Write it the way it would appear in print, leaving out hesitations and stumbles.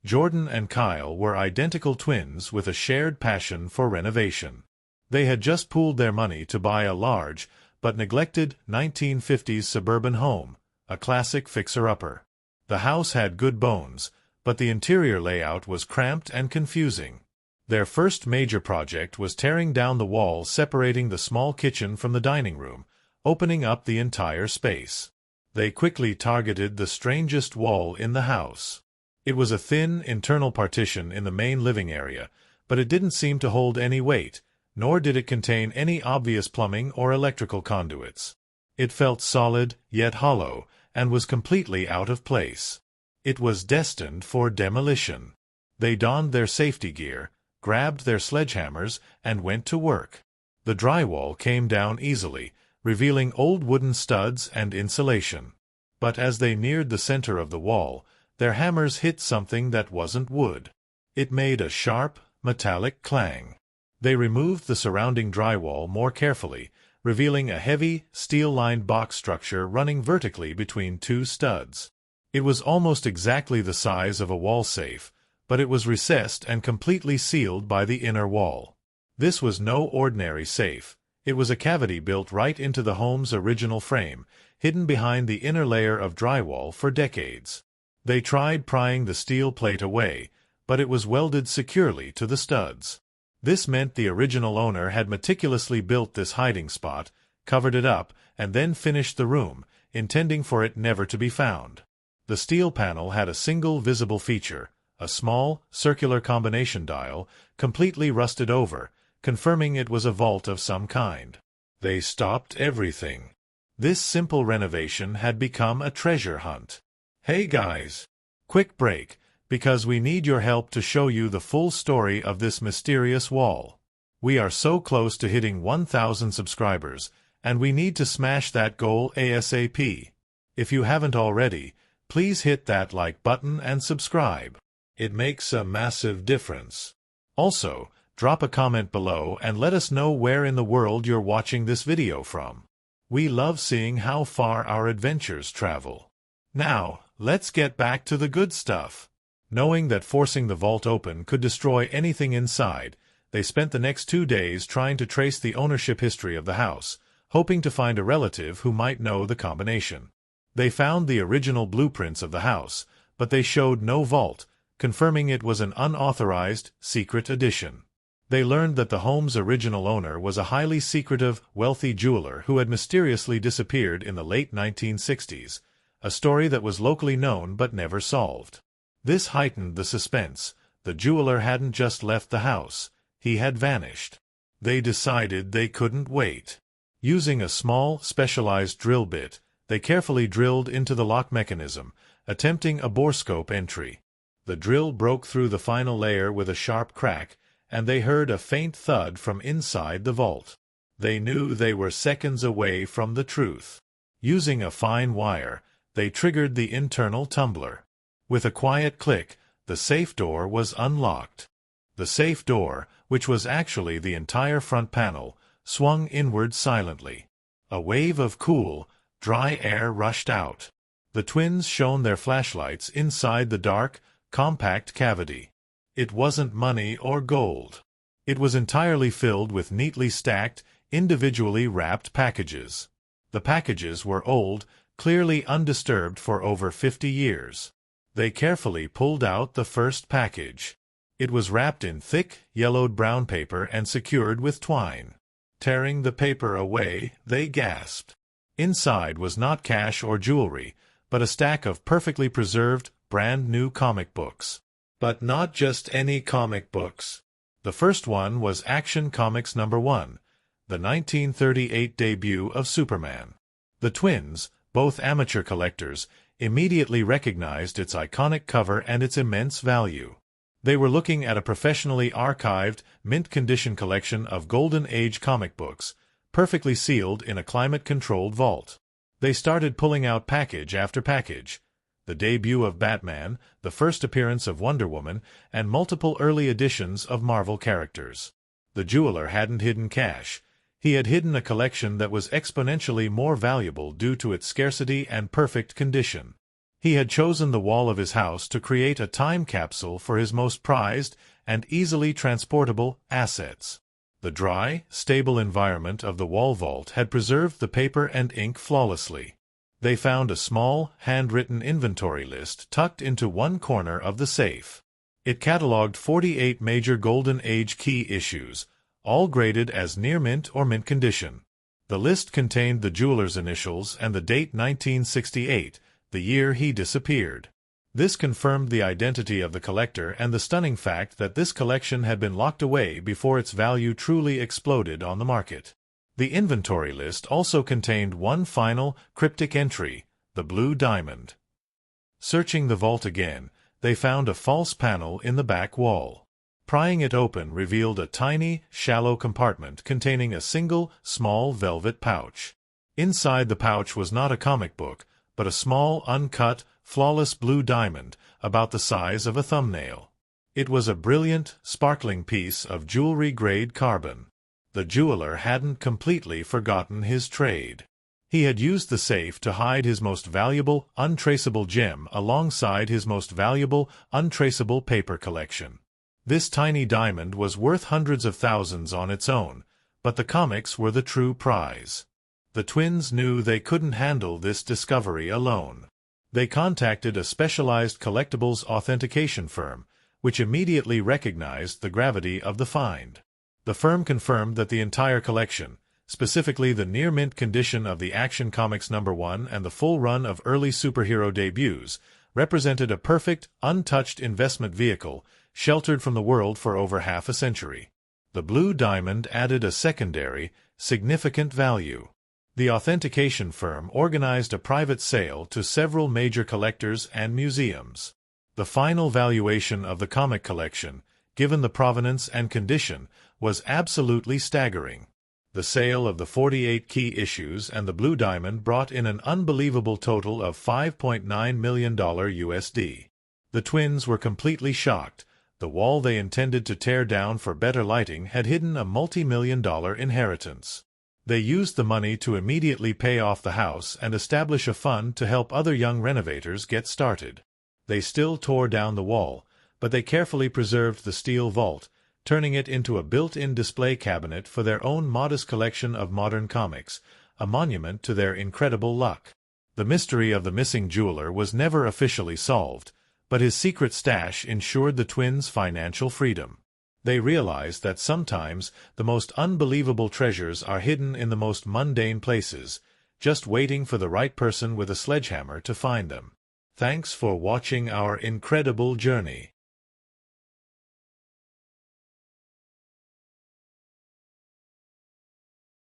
Jordan and Kyle were identical twins with a shared passion for renovation. They had just pooled their money to buy a large, but neglected 1950s suburban home, a classic fixer-upper. The house had good bones, but the interior layout was cramped and confusing. Their first major project was tearing down the wall separating the small kitchen from the dining room, opening up the entire space. They quickly targeted the strangest wall in the house. It was a thin, internal partition in the main living area, but it didn't seem to hold any weight, nor did it contain any obvious plumbing or electrical conduits. It felt solid, yet hollow, and was completely out of place. It was destined for demolition. They donned their safety gear, grabbed their sledgehammers, and went to work. The drywall came down easily, revealing old wooden studs and insulation. But as they neared the center of the wall, their hammers hit something that wasn't wood. It made a sharp, metallic clang. They removed the surrounding drywall more carefully, revealing a heavy, steel-lined box structure running vertically between two studs. It was almost exactly the size of a wall safe, but it was recessed and completely sealed by the inner wall. This was no ordinary safe. It was a cavity built right into the home's original frame, hidden behind the inner layer of drywall for decades. They tried prying the steel plate away, but it was welded securely to the studs. This meant the original owner had meticulously built this hiding spot, covered it up, and then finished the room, intending for it never to be found. The steel panel had a single visible feature, a small, circular combination dial, completely rusted over, confirming it was a vault of some kind. They stopped everything. This simple renovation had become a treasure hunt. Hey guys! Quick break, because we need your help to show you the full story of this mysterious wall. We are so close to hitting 1,000 subscribers, and we need to smash that goal ASAP. If you haven't already, please hit that like button and subscribe. It makes a massive difference. Also, drop a comment below and let us know where in the world you're watching this video from. We love seeing how far our adventures travel. Now, let's get back to the good stuff. Knowing that forcing the vault open could destroy anything inside, they spent the next 2 days trying to trace the ownership history of the house, hoping to find a relative who might know the combination. They found the original blueprints of the house, but they showed no vault, confirming it was an unauthorized, secret addition. They learned that the home's original owner was a highly secretive, wealthy jeweler who had mysteriously disappeared in the late 1960s, a story that was locally known but never solved. This heightened the suspense. The jeweler hadn't just left the house, he had vanished. They decided they couldn't wait. Using a small, specialized drill bit, they carefully drilled into the lock mechanism, attempting a borescope entry. The drill broke through the final layer with a sharp crack, and they heard a faint thud from inside the vault. They knew they were seconds away from the truth. Using a fine wire, they triggered the internal tumbler. With a quiet click, the safe door was unlocked. The safe door, which was actually the entire front panel, swung inward silently. A wave of cool, dry air rushed out. The twins shone their flashlights inside the dark, compact cavity. It wasn't money or gold. It was entirely filled with neatly stacked, individually wrapped packages. The packages were old, clearly undisturbed for over 50 years. They carefully pulled out the first package. It was wrapped in thick, yellowed brown paper and secured with twine. Tearing the paper away, they gasped. Inside was not cash or jewelry, but a stack of perfectly preserved, brand-new comic books. But not just any comic books. The first one was Action Comics #1, the 1938 debut of Superman. The twins, both amateur collectors, immediately recognized its iconic cover and its immense value. They were looking at a professionally archived, mint-condition collection of Golden Age comic books, perfectly sealed in a climate-controlled vault. They started pulling out package after package. The debut of Batman, the first appearance of Wonder Woman, and multiple early editions of Marvel characters. The jeweler hadn't hidden cash. He had hidden a collection that was exponentially more valuable due to its scarcity and perfect condition. He had chosen the wall of his house to create a time capsule for his most prized and easily transportable assets. The dry, stable environment of the wall vault had preserved the paper and ink flawlessly. They found a small, handwritten inventory list tucked into one corner of the safe. It cataloged 48 major Golden Age key issues, all graded as near mint or mint condition. The list contained the jeweler's initials and the date 1968, the year he disappeared. This confirmed the identity of the collector and the stunning fact that this collection had been locked away before its value truly exploded on the market. The inventory list also contained one final, cryptic entry, the blue diamond. Searching the vault again, they found a false panel in the back wall. Prying it open revealed a tiny, shallow compartment containing a single, small velvet pouch. Inside the pouch was not a comic book, but a small, uncut, flawless blue diamond, about the size of a thumbnail. It was a brilliant, sparkling piece of jewelry-grade carbon. The jeweler hadn't completely forgotten his trade. He had used the safe to hide his most valuable, untraceable gem alongside his most valuable, untraceable paper collection. This tiny diamond was worth hundreds of thousands on its own, but the comics were the true prize. The twins knew they couldn't handle this discovery alone. They contacted a specialized collectibles authentication firm, which immediately recognized the gravity of the find. The firm confirmed that the entire collection, specifically the near-mint condition of the Action Comics #1 and the full run of early superhero debuts, represented a perfect, untouched investment vehicle sheltered from the world for over half a century. The blue diamond added a secondary, significant value. The authentication firm organized a private sale to several major collectors and museums. The final valuation of the comic collection, given the provenance and condition, was absolutely staggering. The sale of the 48 key issues and the blue diamond brought in an unbelievable total of $5.9 million USD. The twins were completely shocked. The wall they intended to tear down for better lighting had hidden a multi-million-dollar inheritance. They used the money to immediately pay off the house and establish a fund to help other young renovators get started. They still tore down the wall, but they carefully preserved the steel vault, turning it into a built-in display cabinet for their own modest collection of modern comics, a monument to their incredible luck. The mystery of the missing jeweler was never officially solved, but his secret stash ensured the twins' financial freedom. They realized that sometimes the most unbelievable treasures are hidden in the most mundane places, just waiting for the right person with a sledgehammer to find them. Thanks for watching our incredible journey.